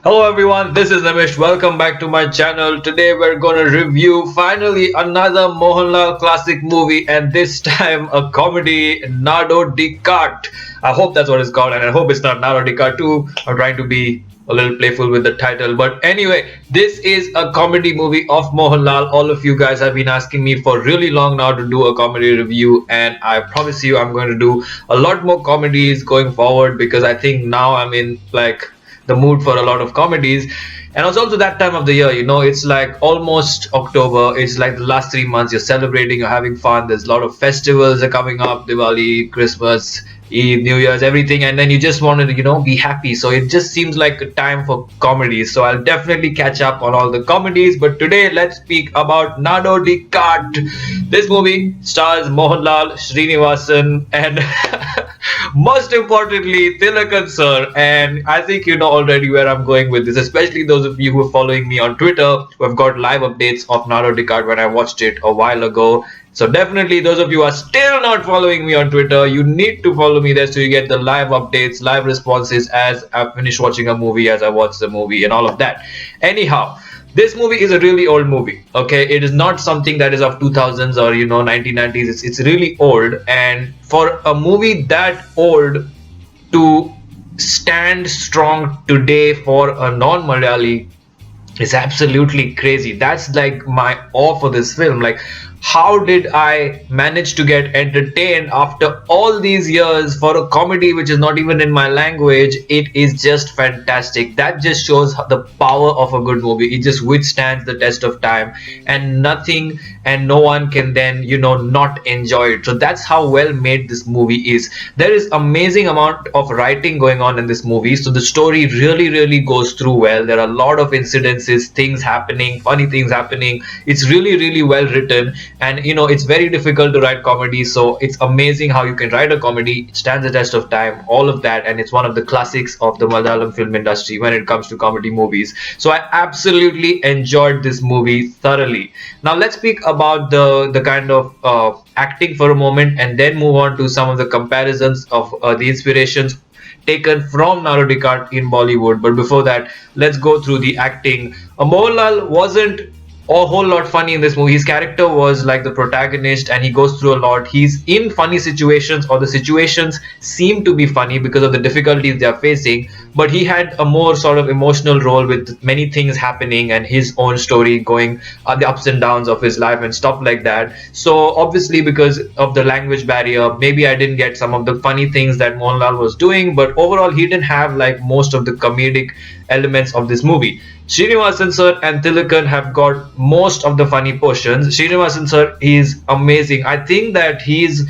Hello everyone, this is Nimish. Welcome back to my channel. Today we're gonna review finally another Mohanlal classic movie, and this time a comedy, Nadodikattu. I hope that's what it's called, and I hope it's not Nadodikattu. I'm trying to be a little playful with the title, but anyway, this is a comedy movie of Mohanlal. All of you guys have been asking me for really long now to do a comedy review, and I promise you I'm going to do a lot more comedies going forward because I think now I'm in the mood for a lot of comedies. And it's also that time of the year, it's like almost October. It's like the last 3 months you're celebrating, you're having fun. There's a lot of festivals are coming up: Diwali, Christmas, Eve, New Year's, everything. And then you just want to, be happy. So it just seems like a time for comedies. So I'll definitely catch up on all the comedies. But today, let's speak about Nadodikattu. This movie stars Mohanlal, Srinivasan, and most importantly, Tilakan sir. And I think you know already where I'm going with this, especially those of you who are following me on Twitter who have got live updates of Nadodikattu when I watched it a while ago. So definitely those of you who are still not following me on Twitter, you need to follow me there so you get the live updates, live responses as I finish watching a movie, as I watch the movie and all of that. Anyhow, this movie is a really old movie. Okay, it is not something that is of 2000s or 1990s. It's really old, and for a movie that old to stand strong today for a non-Malayali is absolutely crazy. That's like my awe for this film. Like, how did I manage to get entertained after all these years for a comedy which is not even in my language? It is just fantastic. That just shows the power of a good movie. It just withstands the test of time, and nothing and no one can then not enjoy it. So that's how well made this movie is. There is amazing amount of writing going on in this movie, so the story really goes through well. There are a lot of incidences, things happening, funny things happening. It's really well written, and it's very difficult to write comedy, so it's amazing how you can write a comedy. It stands the test of time, all of that, and it's one of the classics of the Malayalam film industry when it comes to comedy movies. So I absolutely enjoyed this movie thoroughly. Now let's speak about the kind of acting for a moment, and then move on to some of the comparisons of the inspirations taken from Nadodikattu in Bollywood. But before that, let's go through the acting. Mohanlal wasn't a whole lot funny in this movie. His character was like the protagonist, and he goes through a lot. He's in funny situations, or the situations seem to be funny because of the difficulties they are facing, but he had a more sort of emotional role with many things happening and his own story going, the ups and downs of his life and stuff like that. So obviously, because of the language barrier, maybe I didn't get some of the funny things that Mohanlal was doing, but overall he didn't have like most of the comedic elements of this movie. Srinivasan sir and Tilakan have got most of the funny portions. Srinivasan sir is amazing. I think that his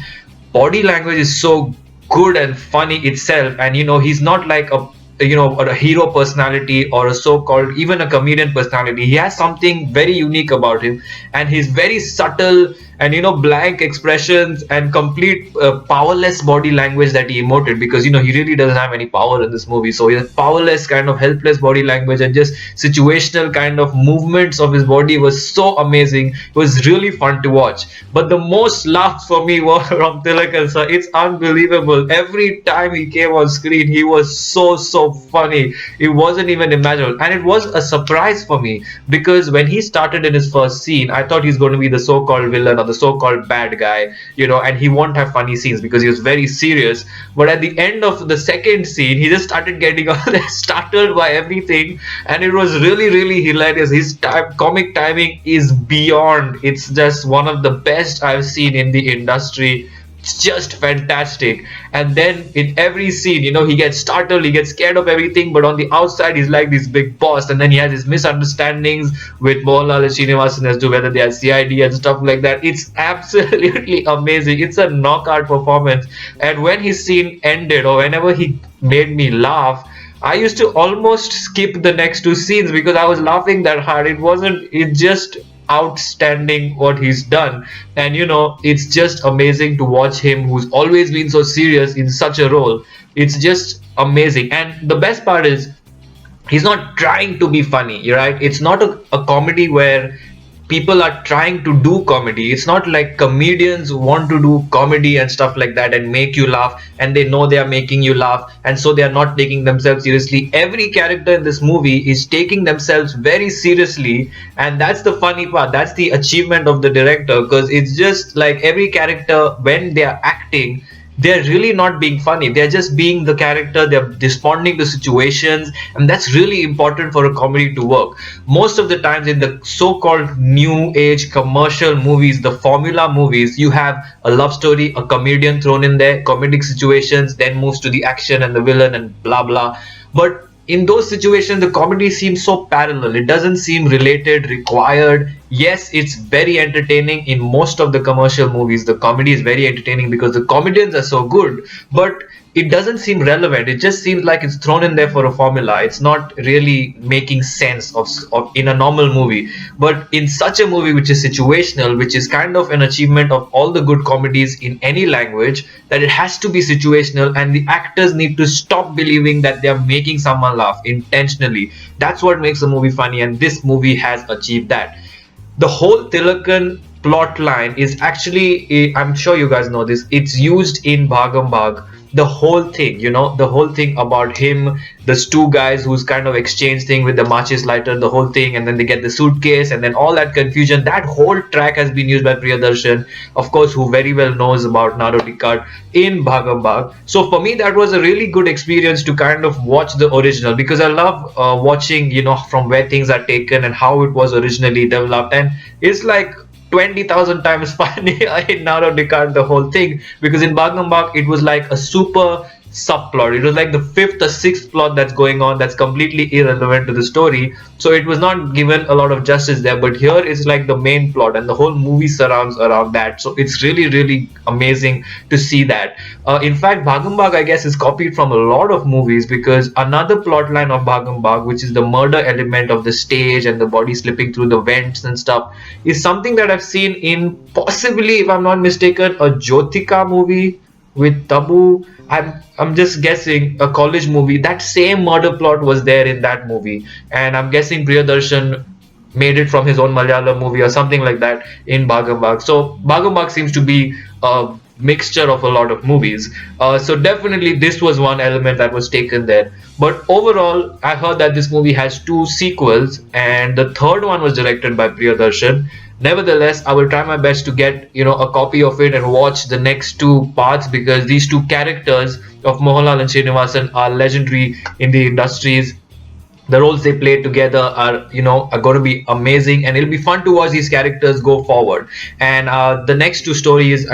body language is so good and funny itself, and he's not like a hero personality or a so-called even a comedian personality. He has something very unique about him, and he's very subtle, and blank expressions and complete powerless body language that he emoted, because he really doesn't have any power in this movie. So he has powerless, kind of helpless body language, and just situational kind of movements of his body was so amazing. It was really fun to watch. But the most laughs for me were from Tilakan sir. It's unbelievable. Every time he came on screen, he was so funny. It wasn't even imaginable, and it was a surprise for me, because when he started in his first scene, I thought he's going to be the so-called villain or the so-called bad guy, and he won't have funny scenes because he was very serious. But at the end of the second scene, he just started getting all startled by everything, and it was really hilarious. His comic timing is beyond. It's just one of the best I've seen in the industry. It's just fantastic. And then in every scene, he gets startled, he gets scared of everything, but on the outside he's like this big boss. And then he has his misunderstandings with Mohanlal and Srinivasan as to whether they are CID and stuff like that. It's absolutely amazing. It's a knockout performance. And when his scene ended, or whenever he made me laugh, I used to almost skip the next two scenes because I was laughing that hard. It just outstanding what he's done. And it's just amazing to watch him, who's always been so serious, in such a role. It's just amazing. And the best part is, he's not trying to be funny, right? It's not a comedy where people are trying to do comedy. It's not like comedians want to do comedy and stuff like that and make you laugh, and they know they are making you laugh, and so they are not taking themselves seriously. Every character in this movie is taking themselves very seriously, and that's the funny part. That's the achievement of the director, because it's just like every character, when they are acting, they're really not being funny. They're just being the character. They're responding to situations, and that's really important for a comedy to work. Most of the times in the so-called new age commercial movies, the formula movies, you have a love story, a comedian thrown in there, comedic situations, then moves to the action and the villain and blah blah. But in those situations, the comedy seems so parallel. It doesn't seem related, required. Yes, it's very entertaining. In most of the commercial movies, the comedy is very entertaining because the comedians are so good, but it doesn't seem relevant. It just seems like it's thrown in there for a formula. It's not really making sense of in a normal movie. But in such a movie which is situational, which is kind of an achievement of all the good comedies in any language, that it has to be situational, and the actors need to stop believing that they are making someone laugh intentionally. That's what makes a movie funny, and this movie has achieved that. The whole Tilakan plot line is actually, I'm sure you guys know this, it's used in Bhagam Bhag. The whole thing, the whole thing about him, those two guys who's kind of exchange thing with the matches lighter, the whole thing, and then they get the suitcase, and then all that confusion. That whole track has been used by Priyadarshan, of course, who very well knows about Nadodikattu in Bhagam Bhag. So for me, that was a really good experience to kind of watch the original, because I love watching, from where things are taken and how it was originally developed, and it's like 20,000 times funny in Nadodikattu, the whole thing, because in Bhagam Bhag it was like a super subplot. It was like the fifth or sixth plot that's going on, that's completely irrelevant to the story. So it was not given a lot of justice there. But here it's like the main plot, and the whole movie surrounds around that. So it's really, really amazing to see that. In fact, Bhagam Bhag, I guess, is copied from a lot of movies, because another plot line of Bhagam Bhag, which is the murder element of the stage and the body slipping through the vents and stuff, is something that I've seen in, possibly, if I'm not mistaken, a Jyotika movie with Tabu. I'm just guessing, a college movie. That same murder plot was there in that movie, and I'm guessing Priyadarshan made it from his own Malayalam movie or something like that in Bhagam Bhag. So Bhagam Bhag seems to be a mixture of a lot of movies. So definitely this was one element that was taken there. But overall, I heard that this movie has two sequels, and the third one was directed by Priyadarshan. Nevertheless, I will try my best to get a copy of it and watch the next two parts, because these two characters of Mohanlal and Srinivasan are legendary in the industries. The roles they play together are going to be amazing, and it'll be fun to watch these characters go forward. And the next two stories,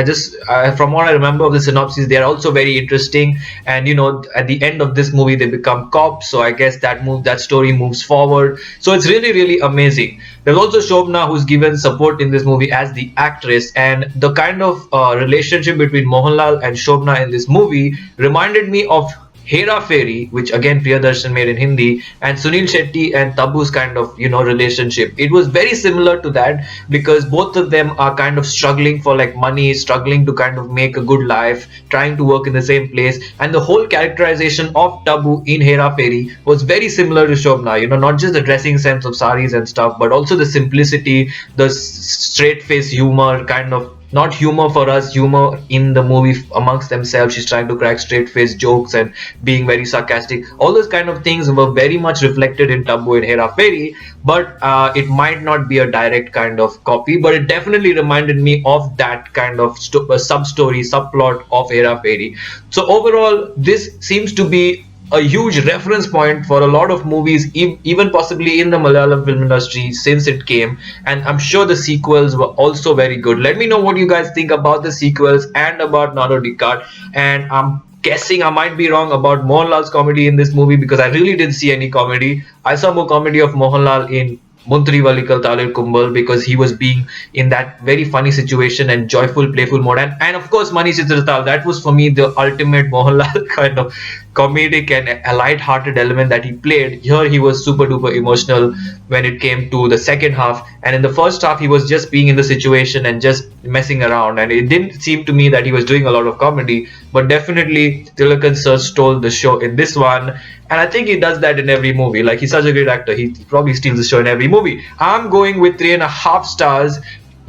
from what I remember of the synopsis, they are also very interesting. And at the end of this movie, they become cops, so I guess that story moves forward. So it's really, really amazing. There's also Shobna, who's given support in this movie as the actress, and the kind of relationship between Mohanlal and Shobna in this movie reminded me of Hera Fairy, which again Priyadarshan made in Hindi, and Sunil Shetty and Tabu's kind of relationship. It was very similar to that, because both of them are kind of struggling for like money, struggling to kind of make a good life, trying to work in the same place. And the whole characterization of Tabu in Hera Fairy was very similar to Shobna. Not just the dressing sense of saris and stuff, but also the simplicity, the straight face humor, kind of not humor for us, humor in the movie amongst themselves. She's trying to crack straight face jokes and being very sarcastic. All those kind of things were very much reflected in Tabu and Hera Fairy, but it might not be a direct kind of copy, but it definitely reminded me of that kind of sub-story, subplot of Hera Fairy. So overall, this seems to be a huge reference point for a lot of movies, even possibly in the Malayalam film industry since it came. And I'm sure the sequels were also very good. Let me know what you guys think about the sequels and about Nadodikattu. And I'm guessing I might be wrong about Mohanlal's comedy in this movie, because I really didn't see any comedy. I saw more comedy of Mohanlal in Muntri Valikal Talir Kumbal, because he was being in that very funny situation and joyful, playful mode. And of course, Mani Chitratal, that was for me the ultimate Mohanlal kind of comedic and a light-hearted element that he played. Here he was super duper emotional when it came to the second half, and in the first half he was just being in the situation and just messing around, and it didn't seem to me that he was doing a lot of comedy. But definitely Tilakan sir stole the show in this one, and I think he does that in every movie. Like, he's such a great actor, he probably steals the show in every movie. I'm going with 3.5 stars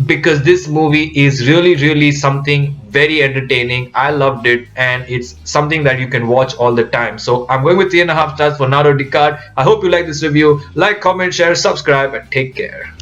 because this movie is really something very entertaining. I loved it, and it's something that you can watch all the time. So I'm going with 3.5 stars for Nadodikattu. I hope you like this review. Like, comment, share, subscribe, and take care.